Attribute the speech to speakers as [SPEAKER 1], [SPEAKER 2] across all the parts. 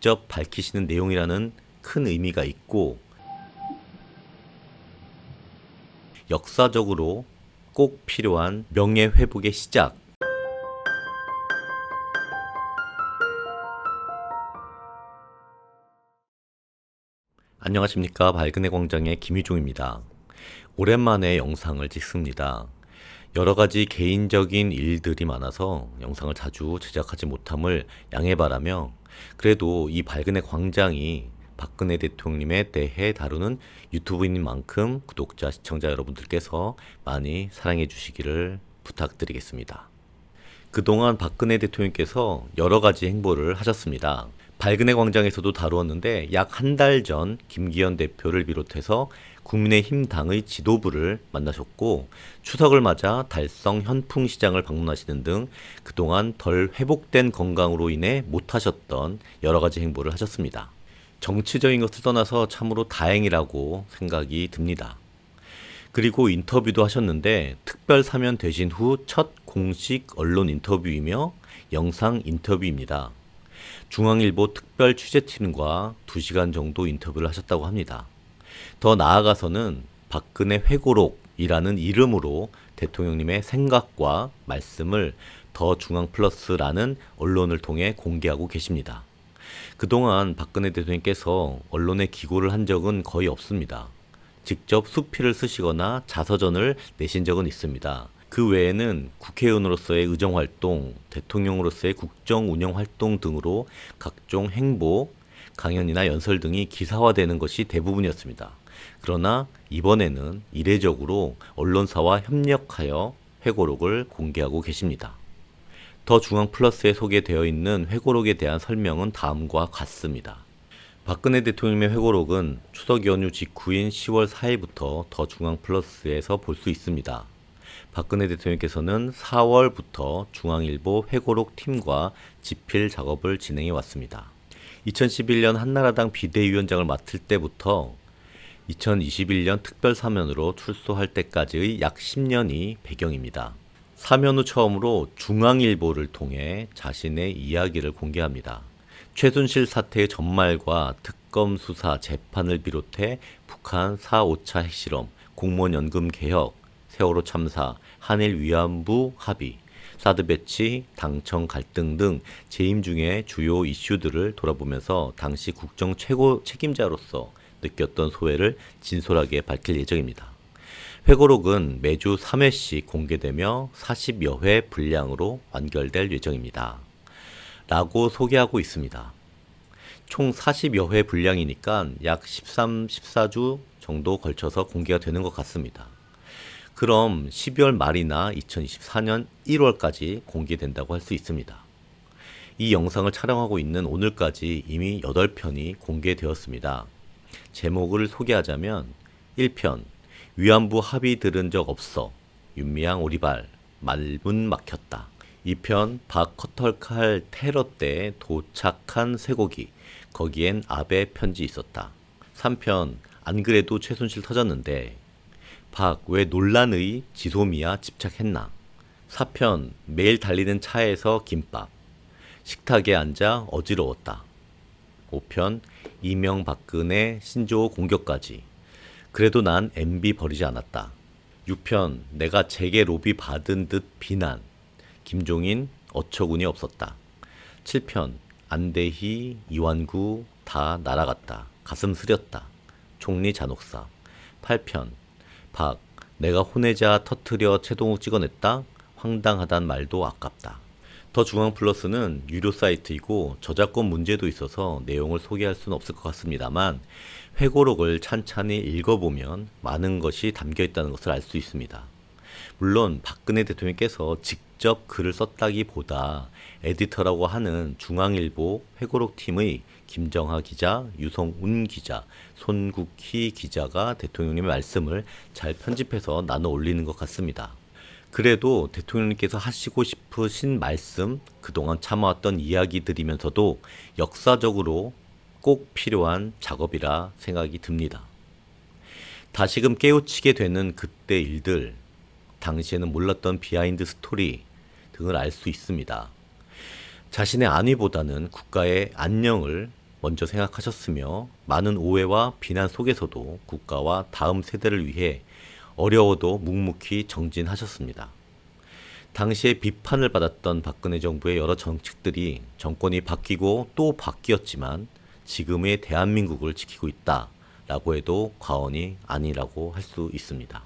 [SPEAKER 1] 직접 밝히시는 내용이라는 큰 의미가 있고, 역사적으로 꼭 필요한 명예회복의 시작, 안녕하십니까. 밝은의 광장의 김유종입니다. 오랜만에 영상을 찍습니다. 여러가지 개인적인 일들이 많아서 영상을 자주 제작하지 못함을 양해 바라며, 그래도 이 밝은의 광장이 박근혜 대통령에 대해 다루는 유튜브인 만큼 구독자, 시청자 여러분들께서 많이 사랑해 주시기를 부탁드리겠습니다. 그동안 박근혜 대통령께서 여러가지 행보를 하셨습니다. 밝은의 광장에서도 다루었는데, 약 한 달 전 김기현 대표를 비롯해서 국민의힘 당의 지도부를 만나셨고, 추석을 맞아 달성 현풍시장을 방문하시는 등 그동안 덜 회복된 건강으로 인해 못하셨던 여러가지 행보를 하셨습니다. 정치적인 것을 떠나서 참으로 다행이라고 생각이 듭니다. 그리고 인터뷰도 하셨는데, 특별 사면 되신 후 첫 공식 언론 인터뷰이며 영상 인터뷰입니다. 중앙일보 특별 취재팀과 2시간 정도 인터뷰를 하셨다고 합니다. 더 나아가서는 박근혜 회고록이라는 이름으로 대통령님의 생각과 말씀을 더 중앙 플러스라는 언론을 통해 공개하고 계십니다. 그동안 박근혜 대통령께서 언론에 기고를 한 적은 거의 없습니다. 직접 수필을 쓰시거나 자서전을 내신 적은 있습니다. 그 외에는 국회의원으로서의 의정활동, 대통령으로서의 국정운영활동 등으로 각종 행보, 강연이나 연설 등이 기사화되는 것이 대부분이었습니다. 그러나 이번에는 이례적으로 언론사와 협력하여 회고록을 공개하고 계십니다. 더 중앙 플러스에 소개되어 있는 회고록에 대한 설명은 다음과 같습니다. 박근혜 대통령의 회고록은 추석 연휴 직후인 10월 4일부터 더 중앙 플러스에서 볼 수 있습니다. 박근혜 대통령께서는 4월부터 중앙일보 회고록 팀과 집필 작업을 진행해 왔습니다. 2011년 한나라당 비대위원장을 맡을 때부터 2021년 특별사면으로 출소할 때까지의 약 10년이 배경입니다. 사면 후 처음으로 중앙일보를 통해 자신의 이야기를 공개합니다. 최순실 사태의 전말과 특검 수사, 재판을 비롯해 북한 4, 5차 핵실험, 공무원 연금 개혁, 세월호 참사, 한일 위안부 합의, 사드 배치, 당청 갈등 등 재임 중의 주요 이슈들을 돌아보면서 당시 국정 최고 책임자로서 느꼈던 소회를 진솔하게 밝힐 예정입니다. 회고록은 매주 3회씩 공개되며 40여 회 분량으로 완결될 예정입니다. 라고 소개하고 있습니다. 총 40여 회 분량이니까 약 13, 14주 정도 걸쳐서 공개가 되는 것 같습니다. 그럼 12월 말이나 2024년 1월까지 공개된다고 할 수 있습니다. 이 영상을 촬영하고 있는 오늘까지 이미 8편이 공개되었습니다. 제목을 소개하자면 1편, 위안부 합의 들은 적 없어, 윤미향 오리발, 말문 막혔다. 2편, 박 커털칼 테러 때 도착한 쇠고기, 거기엔 아베 편지 있었다. 3편, 안 그래도 최순실 터졌는데 박 왜 논란의 지소미아 집착했나. 4편, 매일 달리는 차에서 김밥, 식탁에 앉아 어지러웠다. 5편, 이명박근혜 신조어 공격까지, 그래도 난 MB 버리지 않았다. 6편, 내가 재계 로비 받은 듯 비난, 김종인 어처구니 없었다. 7편, 안대희, 이완구 다 날아갔다. 가슴 쓰렸다. 총리 잔혹사. 8편, 박, 내가 혼외자 터트려 최동욱 찍어냈다. 황당하단 말도 아깝다. 더 중앙 플러스는 유료 사이트이고 저작권 문제도 있어서 내용을 소개할 수는 없을 것 같습니다만, 회고록을 찬찬히 읽어보면 많은 것이 담겨 있다는 것을 알 수 있습니다. 물론 박근혜 대통령께서 직접 글을 썼다기보다 에디터라고 하는 중앙일보 회고록 팀의 김정하 기자, 유성운 기자, 손국희 기자가 대통령님의 말씀을 잘 편집해서 나눠 올리는 것 같습니다. 그래도 대통령님께서 하시고 싶으신 말씀, 그동안 참아왔던 이야기들이면서도 역사적으로 꼭 필요한 작업이라 생각이 듭니다. 다시금 깨우치게 되는 그때 일들, 당시에는 몰랐던 비하인드 스토리 등을 알 수 있습니다. 자신의 안위보다는 국가의 안녕을 먼저 생각하셨으며 많은 오해와 비난 속에서도 국가와 다음 세대를 위해 어려워도 묵묵히 정진하셨습니다. 당시에 비판을 받았던 박근혜 정부의 여러 정책들이 정권이 바뀌고 또 바뀌었지만 지금의 대한민국을 지키고 있다라고 해도 과언이 아니라고 할 수 있습니다.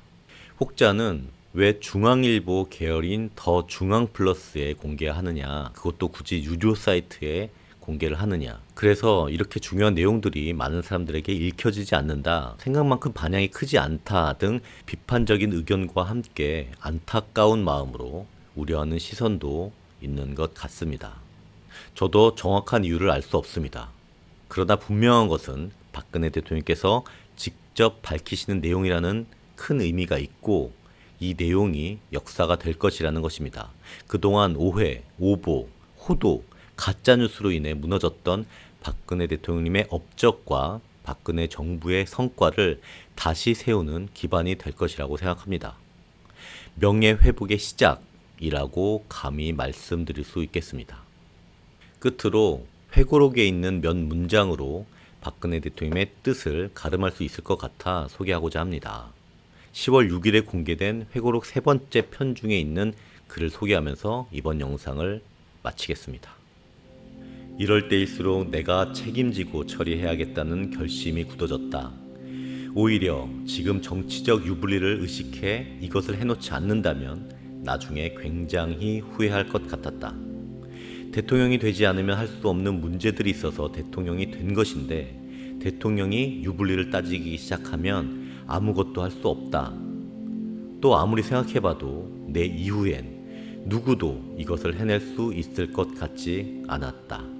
[SPEAKER 1] 혹자는 왜 중앙일보 계열인 더 중앙플러스에 공개하느냐, 그것도 굳이 유료 사이트에 공개를 하느냐. 그래서 이렇게 중요한 내용들이 많은 사람들에게 읽혀지지 않는다, 생각만큼 반향이 크지 않다 등 비판적인 의견과 함께 안타까운 마음으로 우려하는 시선도 있는 것 같습니다. 저도 정확한 이유를 알 수 없습니다. 그러나 분명한 것은 박근혜 대통령께서 직접 밝히시는 내용이라는 큰 의미가 있고 이 내용이 역사가 될 것이라는 것입니다. 그동안 오해, 오보, 호도, 가짜뉴스로 인해 무너졌던 박근혜 대통령님의 업적과 박근혜 정부의 성과를 다시 세우는 기반이 될 것이라고 생각합니다. 명예회복의 시작이라고 감히 말씀드릴 수 있겠습니다. 끝으로 회고록에 있는 몇 문장으로 박근혜 대통령의 뜻을 가름할 수 있을 것 같아 소개하고자 합니다. 10월 6일에 공개된 회고록 세 번째 편 중에 있는 글을 소개하면서 이번 영상을 마치겠습니다. 이럴 때일수록 내가 책임지고 처리해야겠다는 결심이 굳어졌다. 오히려 지금 정치적 유불리를 의식해 이것을 해놓지 않는다면 나중에 굉장히 후회할 것 같았다. 대통령이 되지 않으면 할 수 없는 문제들이 있어서 대통령이 된 것인데 대통령이 유불리를 따지기 시작하면 아무것도 할 수 없다. 또 아무리 생각해봐도 내 이후엔 누구도 이것을 해낼 수 있을 것 같지 않았다.